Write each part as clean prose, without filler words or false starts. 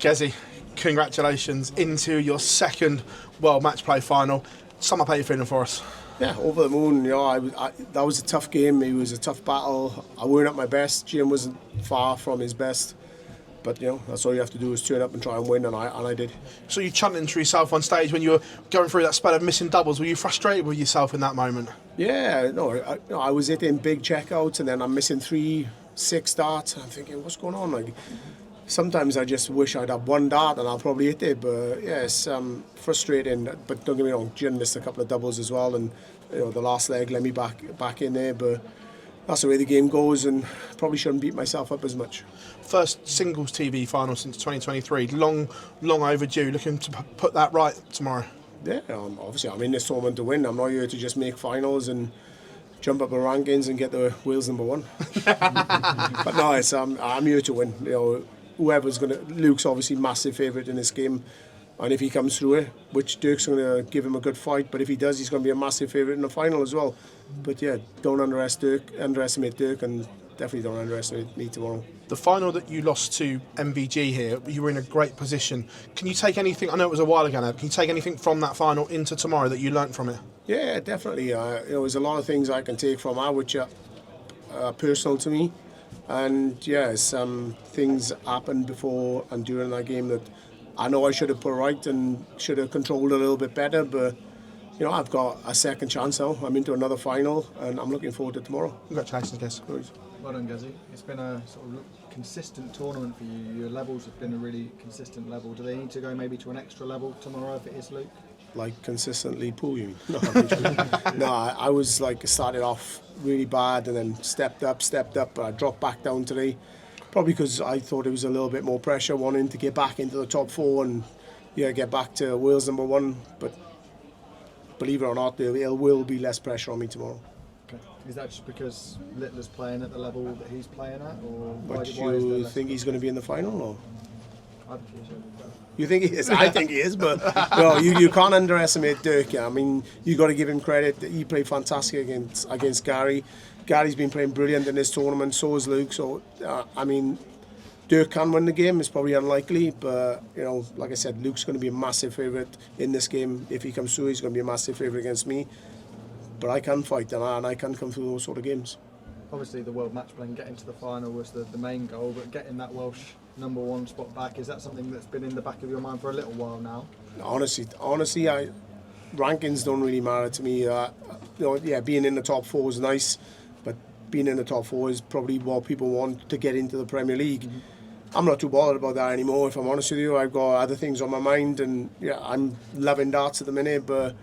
Gezi, congratulations into your second World Matchplay final. Sum up how you're feeling for us. Yeah, over the moon. That was a tough game. It was a tough battle. I weren't at my best. Gian wasn't far from his best. But that's all you have to do is turn up and try and win, and I did. So you chanting to yourself on stage when you were going through that spell of missing doubles. Were you frustrated with yourself in that moment? Yeah, I was hitting big checkouts, and then I'm missing 3, 6 darts. I'm thinking, what's going on? Like, sometimes I just wish I'd have one dart and I'll probably hit it. But yeah, it's frustrating. But don't get me wrong, Gian missed a couple of doubles as well, and the last leg let me back in there. But that's the way the game goes, and probably shouldn't beat myself up as much. First singles TV final since 2023. Long overdue. Looking to put that right tomorrow. Yeah, obviously I'm in this tournament to win. I'm not here to just make finals and jump up the rankings and get the Wales #1. But no, I'm here to win. Whoever's Luke's obviously massive favourite in this game. And if he comes through it, which Dirk's going to give him a good fight, but if he does, he's going to be a massive favourite in the final as well. But yeah, don't underestimate Dirk, and definitely don't underestimate me tomorrow. The final that you lost to MVG here, you were in a great position. Can you take anything, I know it was a while ago now, but can you take anything from that final into tomorrow that you learnt from it? Yeah, definitely. There's a lot of things I can take from that which are personal to me. And yeah, some things happened before and during that game that I know I should have put right and should have controlled a little bit better, but I've got a second chance now. I'm into another final, and I'm looking forward to tomorrow. Congratulations, guys. Well done, Gezi. It's been a sort of consistent tournament for you. Your levels have been a really consistent level. Do they need to go maybe to an extra level tomorrow if it is Luke? Like consistently poor, you mean? No, I was started off really bad and then stepped up, but I dropped back down today. Probably because I thought it was a little bit more pressure, wanting to get back into the top 4 and get back to Wales #1. But believe it or not, there will be less pressure on me tomorrow. Okay. Is that just because Littler's playing at the level that he's playing at, or why is there think he's going to be in the final, or? I think so. You think he is? I think he is, but no, you can't underestimate Dirk. I mean, you got to give him credit. He played fantastic against Gary. Gary's been playing brilliant in this tournament. So has Luke. So Dirk can win the game. It's probably unlikely, but like I said, Luke's going to be a massive favourite in this game. If he comes through, he's going to be a massive favourite against me. But I can fight, and I can come through those sort of games. Obviously, the World Matchplay and getting to the final was the main goal, but getting that Welsh #1 spot back, is that something that's been in the back of your mind for a little while now? Honestly, rankings don't really matter to me. Being in the top 4 is nice, but being in the top 4 is probably what people want to get into the Premier League. Mm-hmm. I'm not too bothered about that anymore, if I'm honest with you. I've got other things on my mind, and I'm loving darts at the minute, but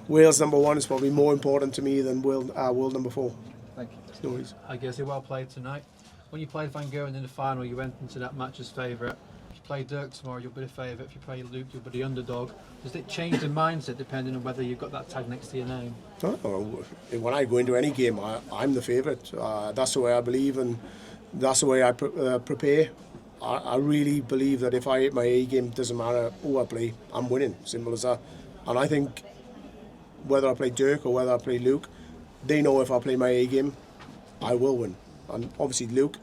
Wales #1 is probably more important to me than world #4. Thank you. No worries. I guess you're well played tonight. When you played Van Gerwen in the final, you went into that match as favourite. If you play Dirk tomorrow, you'll be the favourite. If you play Luke, you'll be the underdog. Does it change the mindset depending on whether you've got that tag next to your name? When I go into any game, I'm the favourite. That's the way I believe, and that's the way I prepare. I really believe that if I hit my A game, it doesn't matter who I play, I'm winning. Simple as that. And I think whether I play Dirk or whether I play Luke, they know if I play my A game, I will win. And obviously Luke,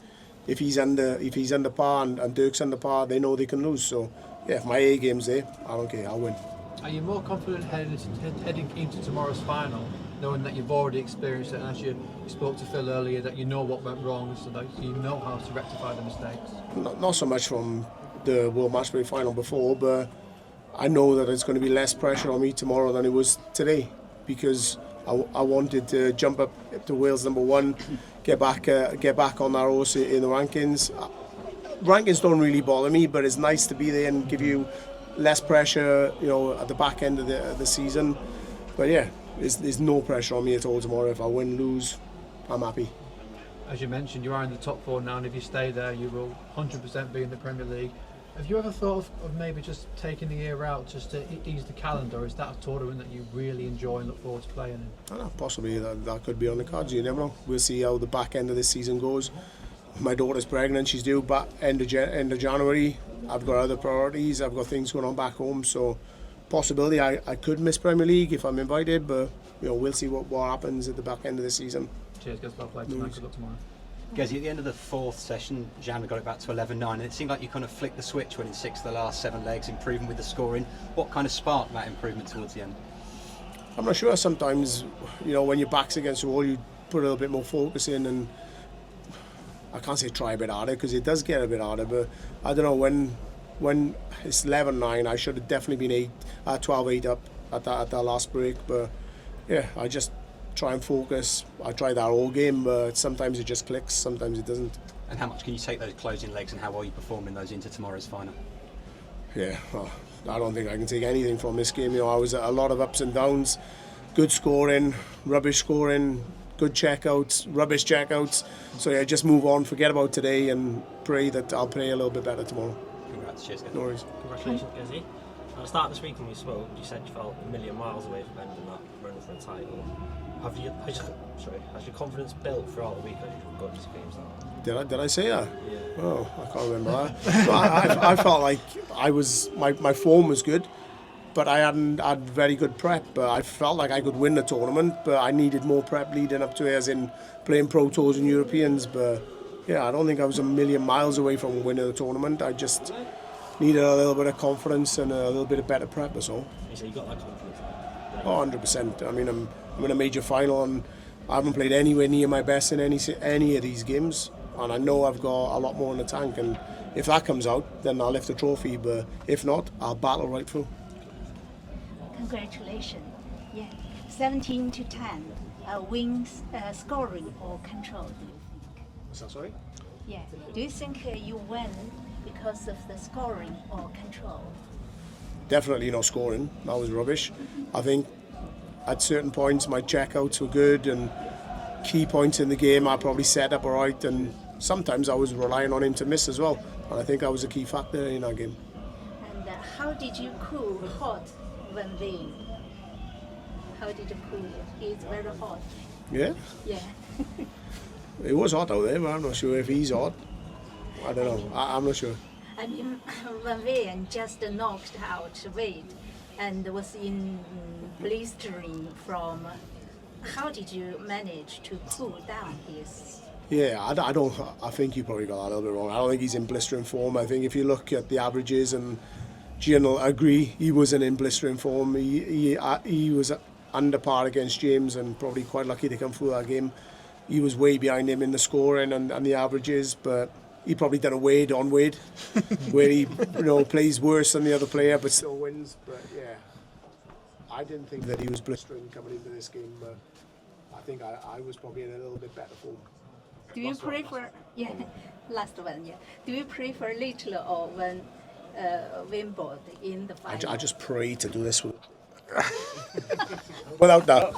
if he's under par and Dirk's under par, they know they can lose. So if my A game's there, I don't care, I'll win. Are you more confident heading into tomorrow's final, knowing that you've already experienced it, and as you spoke to Phil earlier, that you know what went wrong, so that you know how to rectify the mistakes? Not so much from the World Matchplay final before, but I know that it's going to be less pressure on me tomorrow than it was today, because I wanted to jump up to Wales #1, get back on that horse in the rankings. Rankings don't really bother me, but it's nice to be there and give you less pressure, at the back end of the season. But there's no pressure on me at all tomorrow. If I win, lose, I'm happy. As you mentioned, you are in the top 4 now, and if you stay there, you will 100% be in the Premier League. Have you ever thought of maybe just taking the year out just to ease the calendar? Is that a tournament that you really enjoy and look forward to playing in? I don't know, possibly that could be on the cards. You never know. We'll see how the back end of this season goes. My daughter's pregnant. She's due back end of January. I've got other priorities. I've got things going on back home. So possibility I could miss Premier League if I'm invited. But we'll see what happens at the back end of the season. Cheers, guys. Well played tonight. Good luck tomorrow. Gezi, at the end of the fourth session, Gian got it back to 11-9, and it seemed like you kind of flicked the switch, winning 6 of the last 7 legs, improving with the scoring. What kind of sparked that improvement towards the end? I'm not sure. Sometimes, you know, when your back's against the wall, you put a little bit more focus in, and I can't say try a bit harder because it does get a bit harder. But I don't know, when it's 11-9, I should have definitely been 12-8 up at that last break. But yeah, I just try and focus. I try that all game, but sometimes it just clicks, sometimes it doesn't. And how much can you take those closing legs, and how well you perform in those into tomorrow's final? Yeah, well, I don't think I can take anything from this game. You know, I was a lot of ups and downs, good scoring, rubbish scoring, good checkouts, rubbish checkouts. So yeah, just move on, forget about today, and pray that I'll play a little bit better tomorrow. Congrats, cheers, guys. No worries. Congratulations, Gezi. At the start of this week when we spoke, you said you felt a million miles away from ending that run for a title. Has your confidence built throughout the week as you've got these games now? Did I say that? Yeah. Oh, I can't remember that. So I felt like my form was good, but I hadn't had very good prep. But I felt like I could win the tournament, but I needed more prep leading up to it, as in playing Pro Tours and Europeans. But yeah, I don't think I was a million miles away from winning the tournament. I just needed a little bit of confidence and a little bit of better prep, that's all. So you got that confidence now? Oh, 100%. I mean, I'm in a major final and I haven't played anywhere near my best in any of these games, and I know I've got a lot more in the tank, and if that comes out, then I'll lift the trophy, but if not, I'll battle right through. Congratulations. Yeah. 17-10. Wins, scoring or control, do you think? What's that, sorry? Yeah. Do you think you win because of the scoring or control? Definitely no scoring. That was rubbish. I think at certain points my checkouts were good, and key points in the game I probably set up all right, and sometimes I was relying on him to miss as well, and I think that was a key factor in our game. And how did you cool hot Van Veen? How did you cool it? It's very hot. Yeah, Yeah. it was hot out there, but I'm not sure if he's hot. I don't know. I'm not sure. I mean, Van Veen just knocked out Wade and was in blistering from. How did you manage to cool down his? Yeah, I think you probably got that a little bit wrong. I don't think he's in blistering form. I think if you look at the averages, and Gian will agree, he wasn't in blistering form. He was under par against James, and probably quite lucky to come through that game. He was way behind him in the scoring and the averages, but he probably done a Wade on Wade, where he plays worse than the other player but still wins. But yeah, I didn't think that he was blistering coming into this game, but I think I was probably in a little bit better form. Do you prefer? Yeah, last one. Yeah. Do you prefer Little or when Wimbledon in the final? I just pray to do this without that.